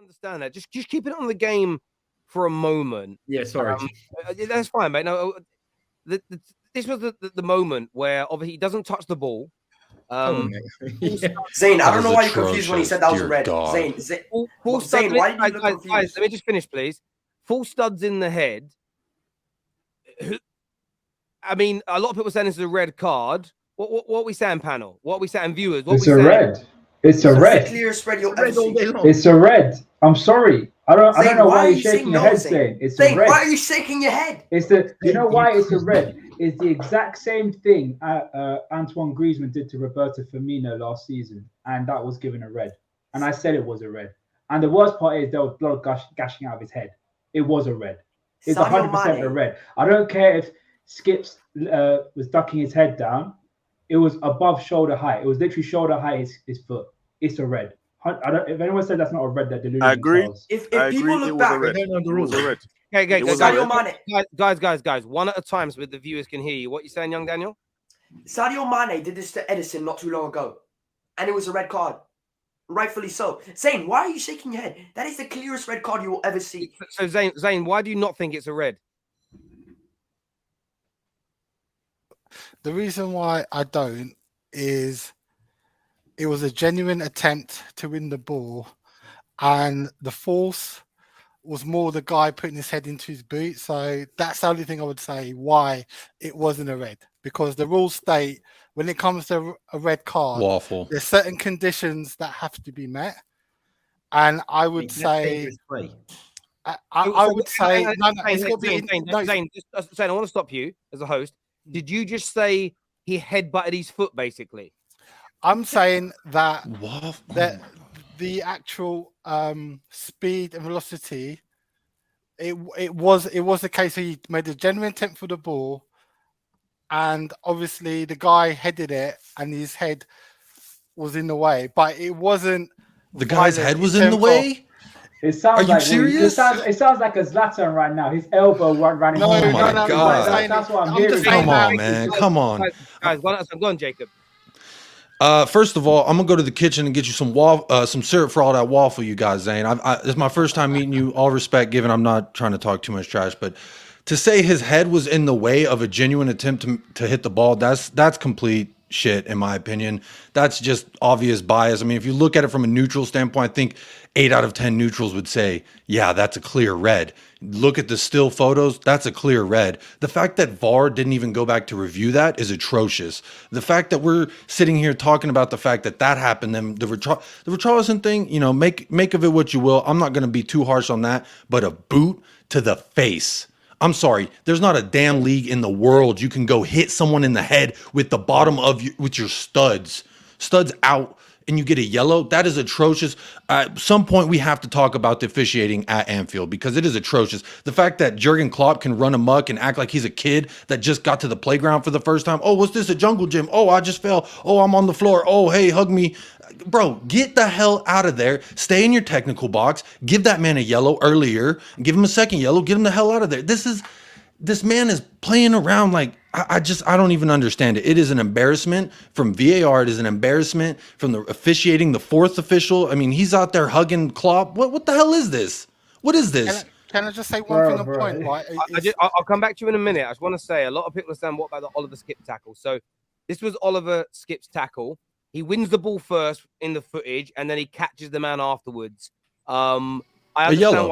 understand that. Just keep it on the game for a moment. Yeah, sorry. That's fine, mate. No, this was the moment where obviously he doesn't touch the ball. Zayn, I don't know why you're confused when he said that was red. Zayn, Zayn, why did you look guys, confused? let me just finish, please. Full studs in the head. I mean, a lot of people saying this is a red card. What are we saying, panel? What are we saying, viewers? What it's we a saying? red. It's a red. The clearest red you'll ever see. It's a red. I'm sorry. I don't know why you're shaking your head, Zayn. It's a red. Why are you shaking your head? You know why it's a red? It's the exact same thing Antoine Griezmann did to Roberto Firmino last season, and that was given a red. And I said it was a red. And the worst part is there was blood gushing out of his head. It was a red. It's 100% a red. I don't care if Skips was ducking his head down. It was above shoulder height. It was literally shoulder height, his foot. It's a red. If anyone said that's not a red, they're deluding themselves. If people look back, they don't know the rules. Okay, guys, one at a time so the viewers can hear you. What you saying, young Daniel? Sadio Mane did this to Edison not too long ago, and it was a red card. Rightfully so. Zayn, why are you shaking your head? That is the clearest red card you will ever see. So Zayn, why do you not think it's a red? The reason why I don't is it was a genuine attempt to win the ball, and the force was more the guy putting his head into his boot. So that's the only thing I would say why it wasn't a red, because the rules state when it comes to a red card, there's certain conditions that have to be met. And I would say, I would say, no, it's got to be. Zayn, I want to stop you as a host. Did you just say he headbutted his foot, basically? I'm saying that the actual speed and velocity, it was the case he made a genuine attempt for the ball, and obviously the guy headed it and his head was in the way, but it wasn't. The guy's head was in the way? It sounds Are you serious? It sounds like a Zlatan right now. His elbow running. Oh my God! That's what I'm hearing. Come on, man! Come on, guys. Go on, Jacob. First of all, I'm gonna go to the kitchen and get you some syrup for all that waffle you guys, Zayn. It's my first time meeting you. All respect given, I'm not trying to talk too much trash, but to say his head was in the way of a genuine attempt to hit the ball, that's complete shit in my opinion. That's just obvious bias. I mean, if you look at it from a neutral standpoint, I think 8 out of 10 neutrals would say, yeah, that's a clear red. Look at the still photos, that's a clear red. The fact that VAR didn't even go back to review that is atrocious. The fact that we're sitting here talking about the fact that happened, then the Richarlison thing, you know, make of it what you will. I'm not going to be too harsh on that, but a boot to the face. I'm sorry, there's not a damn league in the world you can go hit someone in the head with the bottom of with your studs out, and you get a yellow. That is atrocious. At some point, we have to talk about the officiating at Anfield because it is atrocious. The fact that Jurgen Klopp can run amok and act like he's a kid that just got to the playground for the first time. Oh, what's this, a jungle gym? Oh, I just fell. Oh, I'm on the floor. Oh, hey, hug me. Bro, get the hell out of there. Stay in your technical box. Give that man a yellow earlier. Give him a second yellow. Get him the hell out of there. This man is playing around like I don't even understand it. It is an embarrassment from VAR. It is an embarrassment from the officiating, the fourth official. I mean, he's out there hugging Klopp. What the hell is this? What is this? Can I just say one thing on point? Right? I'll come back to you in a minute. I just want to say a lot of people are saying, what about the Oliver Skip tackle? So this was Oliver Skip's tackle. He wins the ball first in the footage, and then he catches the man afterwards. I understand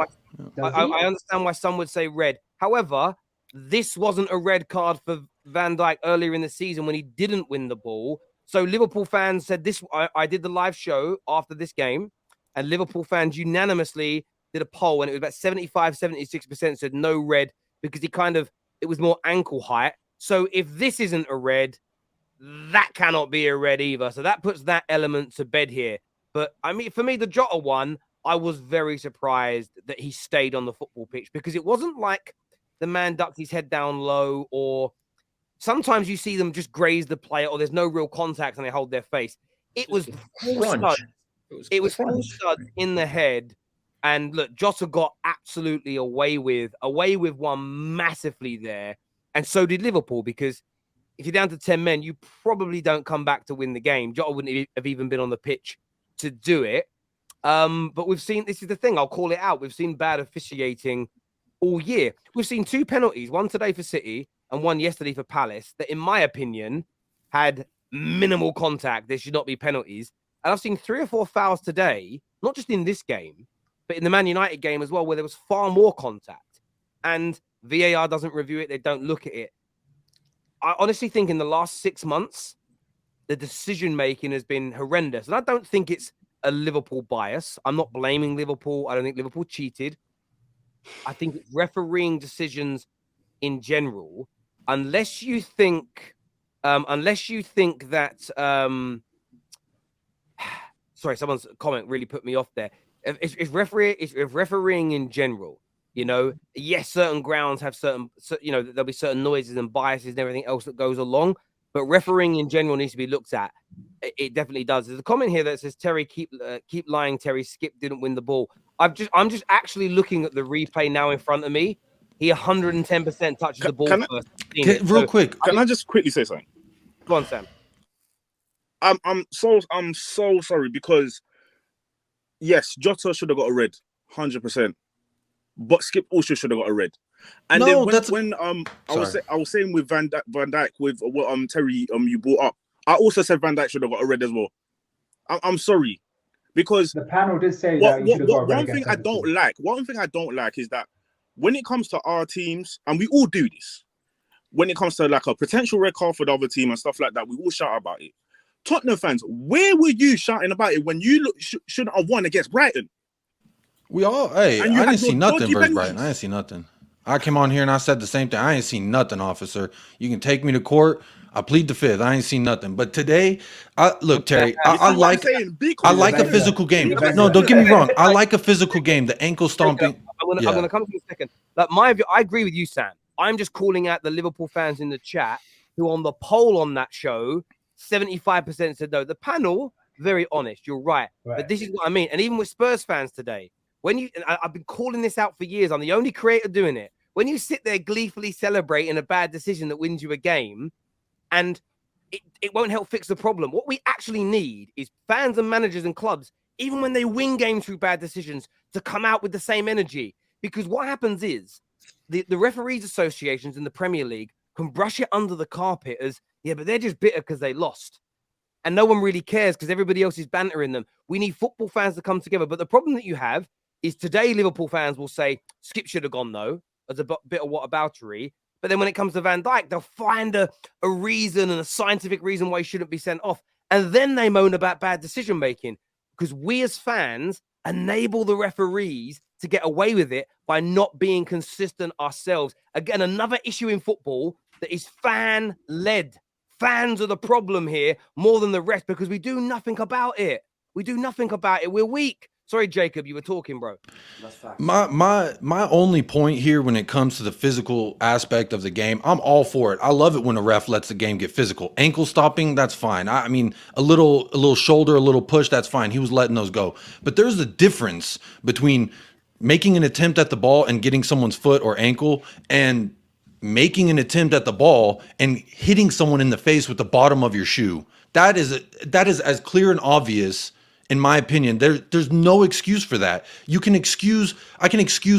why some would say red. However, this wasn't a red card for Van Dijk earlier in the season when he didn't win the ball. So Liverpool fans said this. I did the live show after this game, and Liverpool fans unanimously did a poll, and it was about 75-76% said no red because it was more ankle height. So if this isn't a red, that cannot be a red either. So that puts that element to bed here. But I mean, for me, the Jota one, I was very surprised that he stayed on the football pitch because it wasn't like the man ducked his head down low, or sometimes you see them just graze the player or there's no real contact and they hold their face. It was full studs. It was full studs in the head. And look, Jota got absolutely away with one massively there. And so did Liverpool, because if you're down to 10 men, you probably don't come back to win the game. Jota wouldn't have even been on the pitch to do it. But we've seen, this is the thing, I'll call it out. We've seen bad officiating all year. We've seen 2 penalties, one today for City and one yesterday for Palace, that in my opinion had minimal contact. There should not be penalties. And I've seen 3 or 4 fouls today, not just in this game, but in the Man United game as well, where there was far more contact. And VAR doesn't review it. They don't look at it. I honestly think in the last 6 months, the decision-making has been horrendous. And I don't think it's a Liverpool bias. I'm not blaming Liverpool. I don't think Liverpool cheated. I think it's refereeing decisions in general, unless you think that sorry, someone's comment really put me off there. If refereeing in general, you know, yes, certain grounds have certain, you know, there'll be certain noises and biases and everything else that goes along, but refereeing in general needs to be looked at. It definitely does. There's a comment here that says, Terry, keep lying, Terry. Skip didn't win the ball. I'm just actually looking at the replay now in front of me. He 110% touches the ball first. Real quick. Can I just quickly say something? Go on, Sam. I'm so sorry, because yes, Jota should have got a red, 100%. But Skip also should have got a red. And No, then when I was saying with Van Dijk with what Terry you brought up, I also said Van Dijk should have got a red as well. I'm sorry, because the panel did say that you should have got a red. One thing I don't like is that when it comes to our teams, and we all do this, when it comes to like a potential red card for the other team and stuff like that, we all shout about it. Tottenham fans, where were you shouting about it when you shouldn't have won against Brighton? We all, hey, I didn't see nothing versus Brighton. I didn't see nothing. I came on here and I said the same thing. I ain't seen nothing, officer. You can take me to court. I plead the fifth. I ain't seen nothing. But today, look, Terry, I like a physical game. No, don't get me wrong. I like a physical game. The ankle stomping. I'm gonna come to you in a second. Like my view, I agree with you, Sam. I'm just calling out the Liverpool fans in the chat who, on the poll on that show, 75% said no. The panel, very honest. You're right. But this is what I mean. And even with Spurs fans today, I've been calling this out for years. I'm the only creator doing it. When you sit there gleefully celebrating a bad decision that wins you a game, and it won't help fix the problem. What we actually need is fans and managers and clubs, even when they win games through bad decisions, to come out with the same energy. Because what happens is the referees associations in the Premier League can brush it under the carpet as, yeah, but they're just bitter because they lost. And no one really cares because everybody else is bantering them. We need football fans to come together. But the problem that you have is today Liverpool fans will say, Skip should have gone, though, as a bit of whataboutery. But then when it comes to Van Dijk, they'll find a reason and a scientific reason why he shouldn't be sent off. And then they moan about bad decision-making because we as fans enable the referees to get away with it by not being consistent ourselves. Again, another issue in football that is fan-led. Fans are the problem here more than the rest because we do nothing about it. We're weak. Sorry, Jacob, you were talking, bro. That's fact. My only point here when it comes to the physical aspect of the game, I'm all for it. I love it when a ref lets the game get physical. Ankle stopping, that's fine. I mean, a little shoulder, a little push, that's fine. He was letting those go. But there's a difference between making an attempt at the ball and getting someone's foot or ankle and making an attempt at the ball and hitting someone in the face with the bottom of your shoe. That is as clear and obvious. In my opinion, there's no excuse for that. I can excuse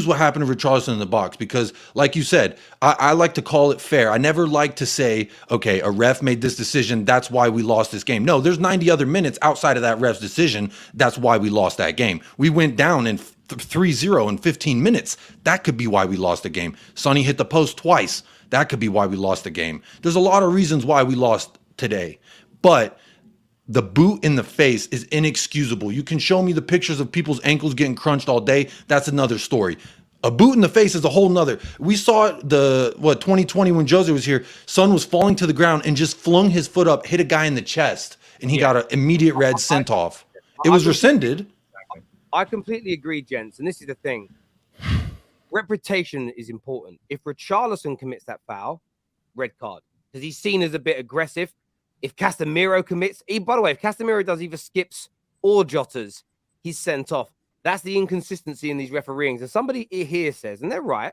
what happened to Richarlison in the box because, like you said, I like to call it fair. I never like to say, okay, a ref made this decision, that's why we lost this game. No, there's 90 other minutes outside of that ref's decision. That's why we lost that game. We went down in 3-0 in 15 minutes. That could be why we lost the game. Sonny hit the post twice. That could be why we lost the game. There's a lot of reasons why we lost today, but the boot in the face is inexcusable. You can show me the pictures of people's ankles getting crunched all day. That's another story. A boot in the face is a whole nother. We saw it 2020 when Jose was here. Son was falling to the ground and just flung his foot up, hit a guy in the chest, and he got an immediate red sent off. It was rescinded. I completely agree, gents. And this is the thing. Reputation is important. If Richarlison commits that foul, red card. Because he's seen as a bit aggressive. If Casemiro commits, by the way, if Casemiro does either skips or Jotas, he's sent off. That's the inconsistency in these refereeings. And somebody here says, and they're right,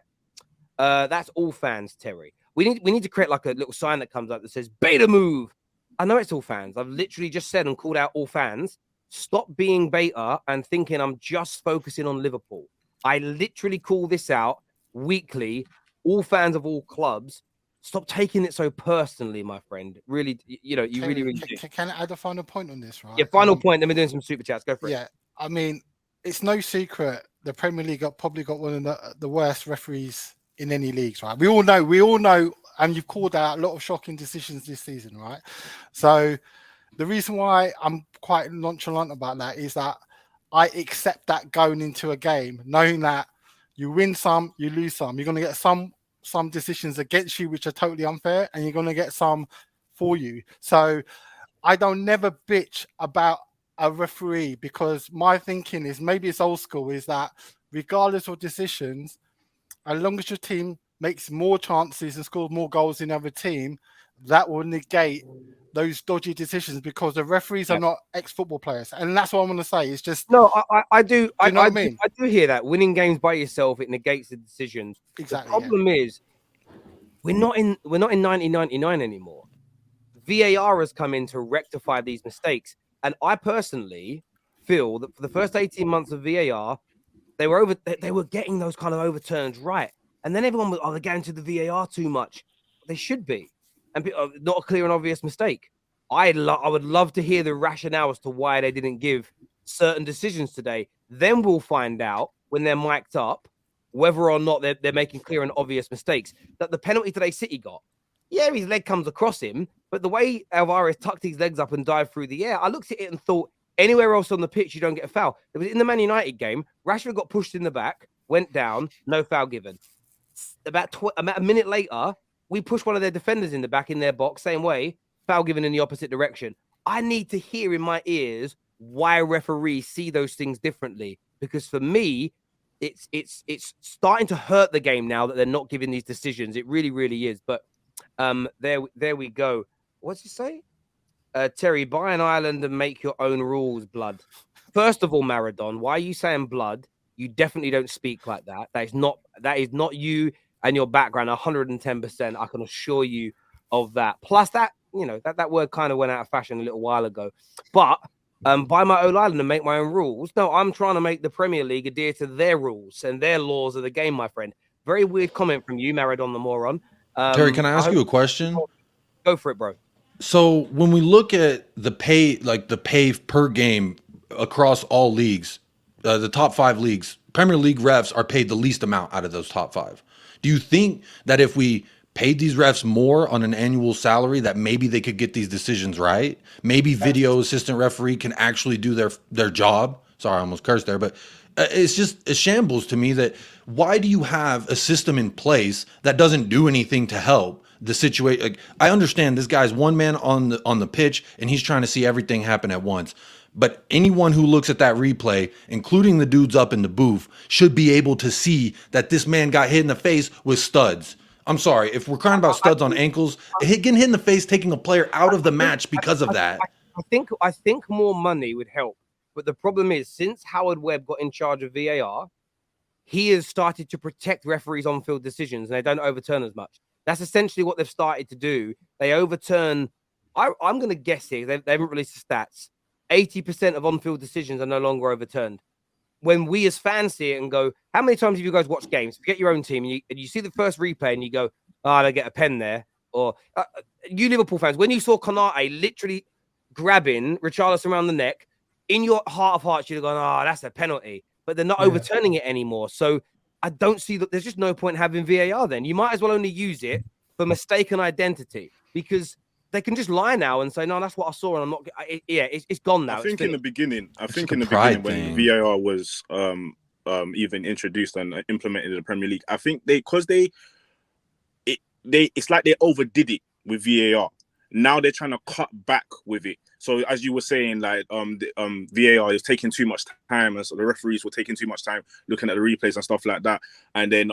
that's all fans, Terry. We need to create like a little sign that comes up that says beta move. I know it's all fans. I've literally just said and called out all fans. stop being beta and thinking I'm just focusing on Liverpool. I literally call this out weekly. All fans of all clubs, stop taking it so personally, my friend. Really, you Terry, really do. can I add a final point on this, right? Yeah, final point. Then we're doing some super chats. Go for it. Yeah, I mean, it's no secret the Premier League probably got one of the worst referees in any leagues, right? We all know, and you've called out a lot of shocking decisions this season, right? So the reason why I'm quite nonchalant about that is that I accept that going into a game, knowing that you win some, you lose some. You're going to get some decisions against you which are totally unfair, and you're going to get some for you. So I don't never bitch about a referee, because my thinking is, maybe it's old school, is that regardless of decisions, as long as your team makes more chances and scores more goals than the other team, that will negate those dodgy decisions, because the referees are not ex-football players. And that's what I'm going to say. It's just, no, I do. you know what I mean? I do hear that winning games by yourself, it negates the decisions. Exactly. The problem is we're not in 1999 anymore. VAR has come in to rectify these mistakes, and I personally feel that for the first 18 months of VAR, they were getting those kind of overturns right, and then everyone was, they're getting to the VAR too much. They should be, and not a clear and obvious mistake. I would love to hear the rationale as to why they didn't give certain decisions today. Then we'll find out when they're mic'd up whether or not they're making clear and obvious mistakes. That the penalty today City got, yeah, his leg comes across him, but the way Alvarez tucked his legs up and dived through the air, I looked at it and thought, anywhere else on the pitch, you don't get a foul. It was in the Man United game. Rashford got pushed in the back, went down, no foul given. About a minute later, we pushed one of their defenders in the back in their box, same way, foul given in the opposite direction. I need to hear in my ears why referees see those things differently, because for me, it's starting to hurt the game now that they're not giving these decisions. It really, really is. But there we go. What's he say? Terry, buy an island and make your own rules, blood. First of all, Maradon, why are you saying blood? You definitely don't speak like that. That is not you and your background 110%. I can assure you of that. Plus that, that word kind of went out of fashion a little while ago. But buy my own island and make my own rules. No, I'm trying to make the Premier League adhere to their rules and their laws of the game, my friend. Very weird comment from you, Maradon the moron. Terry, can I ask you a question? Go for it, bro. So when we look at the pay per game across all leagues, the top 5 leagues, Premier League refs are paid the least amount out of those top 5. Do you think that if we paid these refs more on an annual salary, that maybe they could get these decisions right? Maybe video assistant referee can actually do their job. Sorry, I almost cursed there, but it's just a shambles to me that why do you have a system in place that doesn't do anything to help the situation? Like, I understand this guy's one man on the pitch and he's trying to see everything happen at once. But anyone who looks at that replay, including the dudes up in the booth, should be able to see that this man got hit in the face with studs. I'm sorry, if we're crying about studs on ankles, getting hit in the face, taking a player out of the match because of that. I think more money would help. But the problem is, since Howard Webb got in charge of VAR, he has started to protect referees' on-field decisions, and they don't overturn as much. That's essentially what they've started to do. They overturn. I'm going to guess here. They haven't released the stats. 80% of on-field decisions are no longer overturned. When we as fans see it and go, how many times have you guys watched games? Forget your own team, and you see the first replay and you go, they get a pen there. Or you Liverpool fans, when you saw Konate literally grabbing Richarlison around the neck, in your heart of hearts, you'd have gone, that's a penalty. But they're not overturning it anymore. So I don't see that. There's just no point having VAR then. You might as well only use it for mistaken identity, because they can just lie now and say, no, that's what I saw, and I'm not. It's gone now. I think in the beginning, when thing. VAR was even introduced and implemented in the Premier League, I think it's like they overdid it with VAR. Now they're trying to cut back with it. So as you were saying, like VAR is taking too much time, and so the referees were taking too much time looking at the replays and stuff like that. And then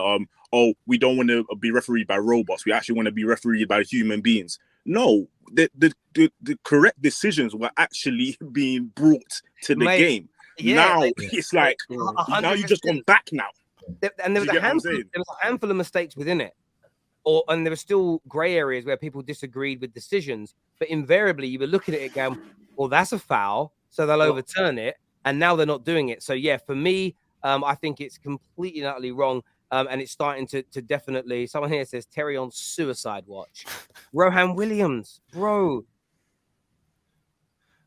we don't want to be refereed by robots. We actually want to be refereed by human beings. No, the correct decisions were actually being brought to the game. Yeah, it's like now you've just gone back now. And there was a handful of mistakes within it. And there were still grey areas where people disagreed with decisions, but invariably you were looking at it going, well, that's a foul. so they'll Well- overturn it. And now they're not doing it. So yeah, for me, I think it's completely and utterly wrong. And it's starting to definitely. Someone here says Terry on suicide watch. Rohan Williams, bro,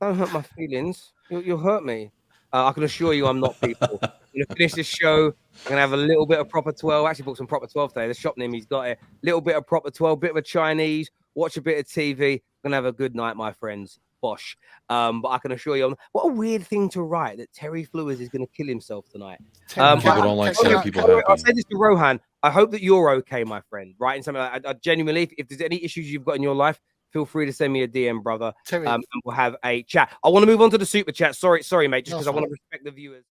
don't hurt my feelings. You'll hurt me. I can assure you, I'm not. People. I'm gonna finish this show. I'm gonna have a little bit of proper 12. I actually bought some proper 12 today. The shop name he's got it. Little bit of proper 12, bit of a Chinese. Watch a bit of TV. I'm gonna have a good night, my friends. Bosh. But I can assure you, what a weird thing to write that Terry Flewers is gonna kill himself tonight. Terry, People don't like seeing people I'll happy. say this to Rohan. I hope that you're okay, my friend. Writing something like I genuinely, if there's any issues you've got in your life, feel free to send me a DM, brother. Terry. And we'll have a chat. I want to move on to the super chat. Sorry, mate, just No, because I want fine. to respect the viewers.